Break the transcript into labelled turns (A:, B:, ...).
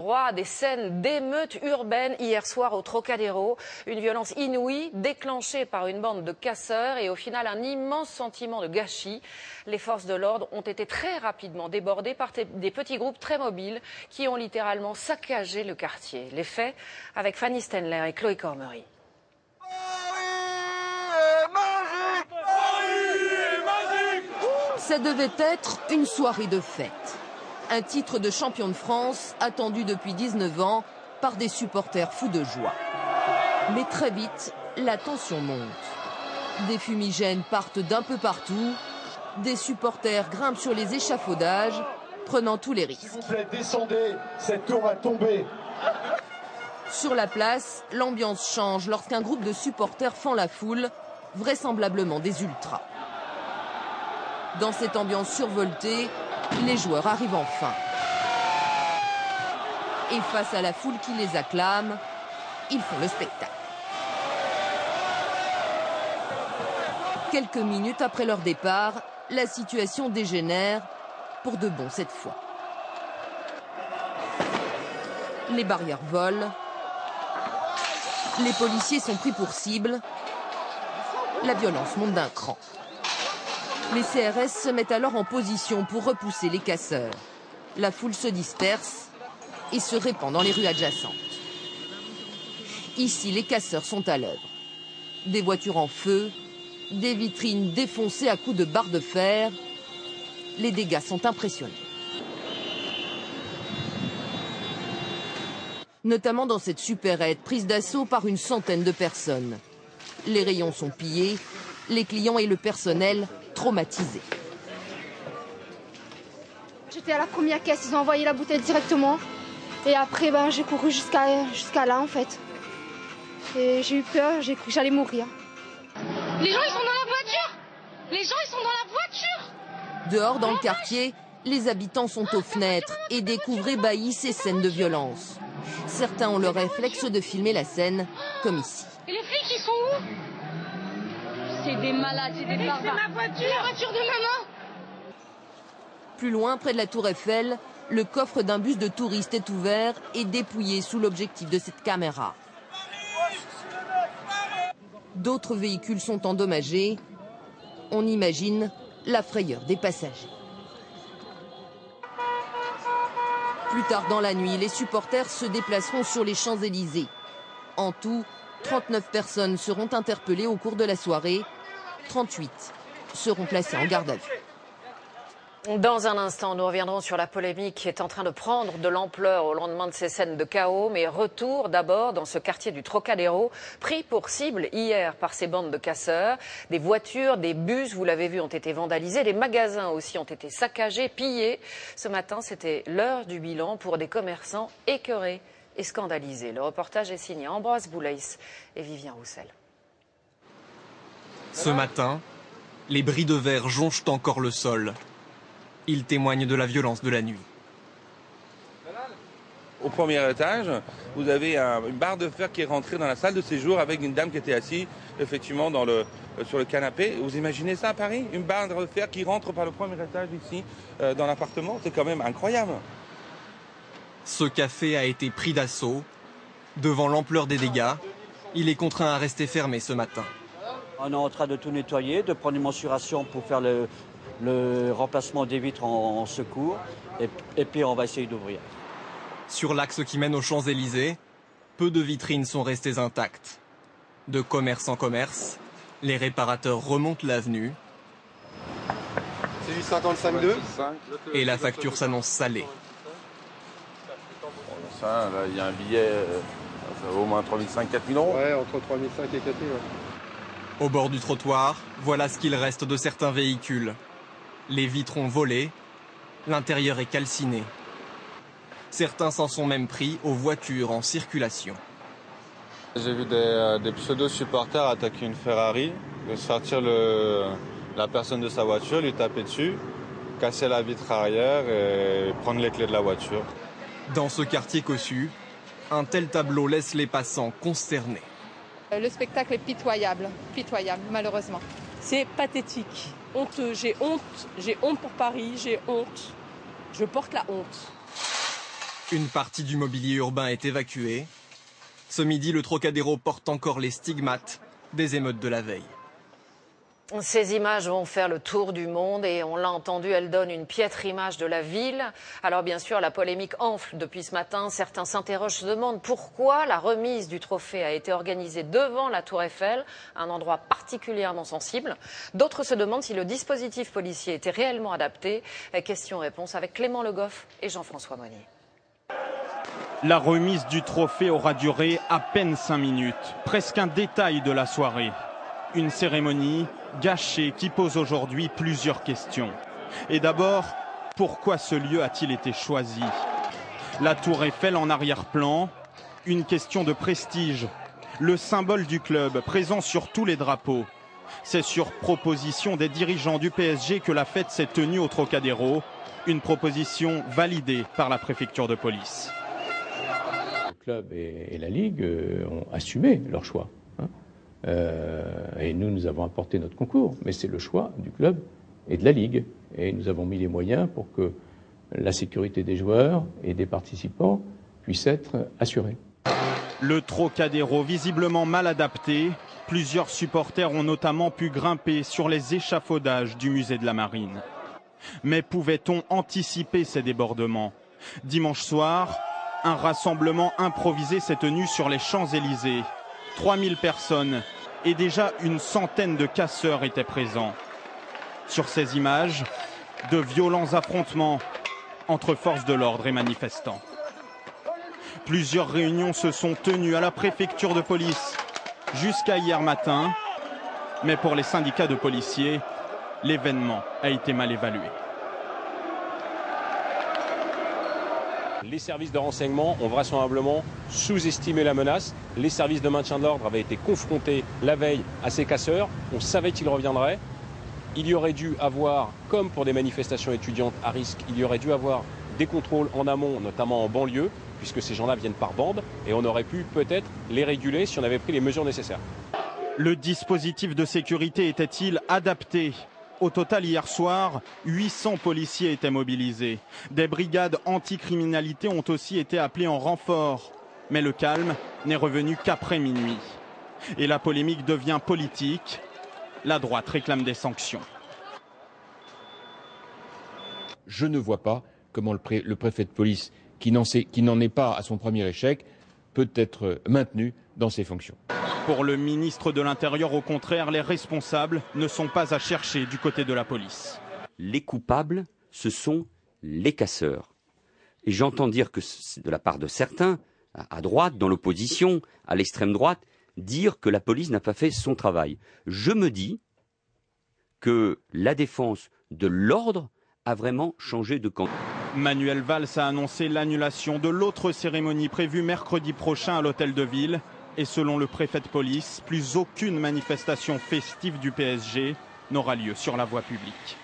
A: Roi des scènes d'émeutes urbaines hier soir au Trocadéro. Une violence inouïe déclenchée par une bande de casseurs et au final un immense sentiment de gâchis. Les forces de l'ordre ont été très rapidement débordées par des petits groupes très mobiles qui ont littéralement saccagé le quartier. Les faits avec Fanny Stenler et Chloé Cormery.
B: Ça devait être une soirée de fête. Un titre de champion de France attendu depuis 19 ans par des supporters fous de joie. Mais très vite, la tension monte. Des fumigènes partent d'un peu partout. Des supporters grimpent sur les échafaudages, prenant tous les risques.
C: S'il vous plaît, descendez, cette tour va tomber.
B: Sur la place, l'ambiance change lorsqu'un groupe de supporters fend la foule, vraisemblablement des ultras. Dans cette ambiance survoltée, les joueurs arrivent enfin. Et face à la foule qui les acclame, ils font le spectacle. Quelques minutes après leur départ, la situation dégénère, pour de bon cette fois. Les barrières volent, les policiers sont pris pour cible, la violence monte d'un cran. Les CRS se mettent alors en position pour repousser les casseurs. La foule se disperse et se répand dans les rues adjacentes. Ici, les casseurs sont à l'œuvre. Des voitures en feu, des vitrines défoncées à coups de barres de fer. Les dégâts sont impressionnants. Notamment dans cette supérette prise d'assaut par une centaine de personnes. Les rayons sont pillés, les clients et le personnel traumatisés.
D: J'étais à la première caisse, ils ont envoyé la bouteille directement. Et après, j'ai couru jusqu'à là, en fait. Et j'ai eu peur, j'ai cru que j'allais mourir.
E: Les gens, ils sont dans la voiture! Les gens, ils sont dans la voiture!
B: Dehors, dans le quartier, les habitants sont aux fenêtres et découvrent ébahis ces scènes de violence. Certains ont le réflexe de filmer la scène, comme ici.
E: Et les flics, ils sont où? C'est des malades, c'est des barbares. C'est ma voiture! La voiture de maman!
B: Plus loin, près de la Tour Eiffel, le coffre d'un bus de touristes est ouvert et dépouillé sous l'objectif de cette caméra. D'autres véhicules sont endommagés. On imagine la frayeur des passagers. Plus tard dans la nuit, les supporters se déplaceront sur les Champs-Élysées. En tout, 39 personnes seront interpellées au cours de la soirée. 38 seront placées en garde à vue.
A: Dans un instant, nous reviendrons sur la polémique qui est en train de prendre de l'ampleur au lendemain de ces scènes de chaos. Mais retour d'abord dans ce quartier du Trocadéro, pris pour cible hier par ces bandes de casseurs. Des voitures, des bus, vous l'avez vu, ont été vandalisés. Les magasins aussi ont été saccagés, pillés. Ce matin, c'était l'heure du bilan pour des commerçants écœurés et scandalisés. Le reportage est signé Ambroise Boulais et Vivien Roussel.
F: Ce matin, les bris de verre jonchent encore le sol. Ils témoignent de la violence de la nuit.
G: Au premier étage, vous avez une barre de fer qui est rentrée dans la salle de séjour avec une dame qui était assise effectivement sur le canapé. Vous imaginez ça à Paris? Une barre de fer qui rentre par le premier étage ici dans l'appartement, c'est quand même incroyable.
F: Ce café a été pris d'assaut. Devant l'ampleur des dégâts, il est contraint à rester fermé ce matin.
H: On est en train de tout nettoyer, de prendre une mensuration pour faire le remplacement des vitres en secours et puis on va essayer d'ouvrir.
F: Sur l'axe qui mène aux Champs-Élysées, peu de vitrines sont restées intactes. De commerce en commerce, les réparateurs remontent l'avenue.
C: C'est du 55,2.
F: Et la facture s'annonce salée.
G: Ça, là, il y a un billet, ça vaut au moins 3 500 4 000 euros.
C: Ouais, entre 3 500 et 4 000. Ouais.
F: Au bord du trottoir, voilà ce qu'il reste de certains véhicules. Les vitres ont volé, l'intérieur est calciné. Certains s'en sont même pris aux voitures en circulation.
I: J'ai vu des pseudo-supporters attaquer une Ferrari, sortir la personne de sa voiture, lui taper dessus, casser la vitre arrière et prendre les clés de la voiture.
F: Dans ce quartier cossu, un tel tableau laisse les passants consternés.
J: Le spectacle est pitoyable, malheureusement.
K: C'est pathétique, honteux, j'ai honte pour Paris, j'ai honte. Je porte la honte.
F: Une partie du mobilier urbain est évacuée. Ce midi, le Trocadéro porte encore les stigmates des émeutes de la veille.
A: Ces images vont faire le tour du monde et on l'a entendu, elles donnent une piètre image de la ville. Alors bien sûr, la polémique enfle depuis ce matin. Certains s'interrogent, se demandent pourquoi la remise du trophée a été organisée devant la Tour Eiffel, un endroit particulièrement sensible. D'autres se demandent si le dispositif policier était réellement adapté. Question-réponse avec Clément Le Goff et Jean-François Monnier.
L: La remise du trophée aura duré à peine 5 minutes, presque un détail de la soirée. Une cérémonie gâchée qui pose aujourd'hui plusieurs questions. Et d'abord, pourquoi ce lieu a-t-il été choisi? La Tour Eiffel en arrière-plan, une question de prestige. Le symbole du club, présent sur tous les drapeaux. C'est sur proposition des dirigeants du PSG que la fête s'est tenue au Trocadéro. Une proposition validée par la préfecture de police.
M: Le club et la Ligue ont assumé leur choix. Et nous avons apporté notre concours, mais c'est le choix du club et de la Ligue. Et nous avons mis les moyens pour que la sécurité des joueurs et des participants puisse être assurée.
L: Le Trocadéro, visiblement mal adapté, plusieurs supporters ont notamment pu grimper sur les échafaudages du musée de la Marine. Mais pouvait-on anticiper ces débordements? Dimanche soir, un rassemblement improvisé s'est tenu sur les Champs-Élysées. 3000 personnes et déjà une centaine de casseurs étaient présents. Sur ces images, de violents affrontements entre forces de l'ordre et manifestants. Plusieurs réunions se sont tenues à la préfecture de police jusqu'à hier matin, mais pour les syndicats de policiers, l'événement a été mal évalué.
N: Les services de renseignement ont vraisemblablement sous-estimé la menace. Les services de maintien de l'ordre avaient été confrontés la veille à ces casseurs. On savait qu'ils reviendraient. Il y aurait dû avoir, comme pour des manifestations étudiantes à risque, il y aurait dû avoir des contrôles en amont, notamment en banlieue, puisque ces gens-là viennent par bande, et on aurait pu peut-être les réguler si on avait pris les mesures nécessaires.
L: Le dispositif de sécurité était-il adapté ? Au total, hier soir, 800 policiers étaient mobilisés. Des brigades anticriminalité ont aussi été appelées en renfort. Mais le calme n'est revenu qu'après minuit. Et la polémique devient politique. La droite réclame des sanctions.
O: Je ne vois pas comment le préfet de police, qui n'en est pas à son premier échec, peut être maintenu dans ses fonctions.
L: Pour le ministre de l'Intérieur, au contraire, les responsables ne sont pas à chercher du côté de la police.
P: Les coupables, ce sont les casseurs. Et j'entends dire que de la part de certains, à droite, dans l'opposition, à l'extrême droite, dire que la police n'a pas fait son travail. Je me dis que la défense de l'ordre a vraiment changé de camp.
L: Manuel Valls a annoncé l'annulation de l'autre cérémonie prévue mercredi prochain à l'hôtel de ville. Et selon le préfet de police, plus aucune manifestation festive du PSG n'aura lieu sur la voie publique.